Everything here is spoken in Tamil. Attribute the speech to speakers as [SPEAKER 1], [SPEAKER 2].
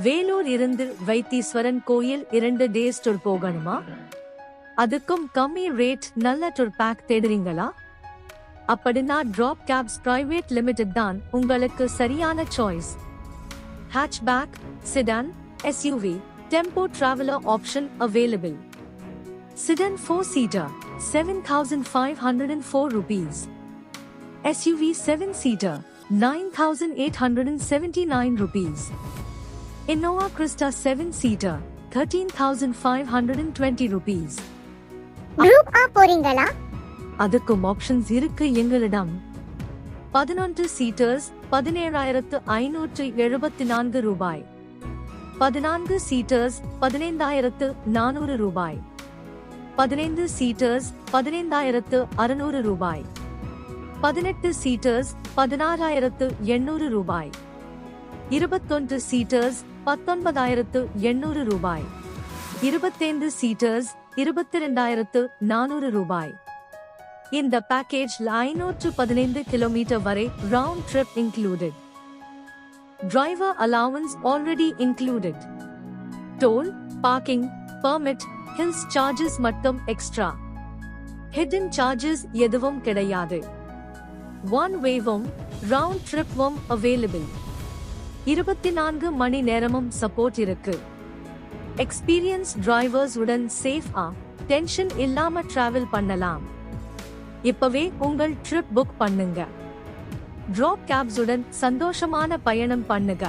[SPEAKER 1] வேலூர் இருந்து வைத்தீஸ்வரன் கோயில் 2 டேஸ் டூர் போகணுமா? அதுக்கும் கம்மி ரேட் நல்ல டூர் பேக் தேடுறீங்களா? அப்படின்னா டிராப் கேப்ஸ் பிரைவேட் லிமிடெட் தான் உங்களுக்கு சரியான choice. Hatchback, sedan, SUV, tempo traveller option available. Sedan 4-seater, 7,504 rupees. SUV 7-seater, 9,879 rupees. Innova Krista 7-seater, 13,520 rupees.
[SPEAKER 2] Group ஆ போறீங்களா?
[SPEAKER 1] அதுக்கும் ஆப்ஷன்ஸ் இருக்கு எங்களிடம். 11 சீட்டர்ஸ் 17,574 ரூபாய். 14 சீட்டர்ஸ் 15,400 ரூபாய். 15 சீட்டர்ஸ் 15,600 ரூபாய். 18 சீட்டர்ஸ் 16,800 ரூபாய். 21 சீட்டர்ஸ் 19,800 ரூபாய். 25 சீட்டர்ஸ் 22,400 ரூபாய். இந்த பேக்கேஜ் 515 கிலோமீட்டர் வரை round trip included. Driver allowance already included. Toll, parking, permit, hills charges மட்டும் எக்ஸ்ட்ரா. ஹிடன் சார்ஜஸ் எதுவும் கிடையாது. ஒன் வேவும் ரவுண்ட் ட்ரிப்பும் அவைலபிள். 24 மணி நேரமும் சப்போர்ட் இருக்கு. எக்ஸ்பீரியன்ஸ் டிரைவர்ஸ் உடன் சேஃபா டென்ஷன் இல்லாம டிராவல் பண்ணலாம். இப்பவே உங்கள் ட்ரிப் புக் பண்ணுங்க. டிராப் கேப்ஸ் உடன் சந்தோஷமான பயணம் பண்ணுங்க.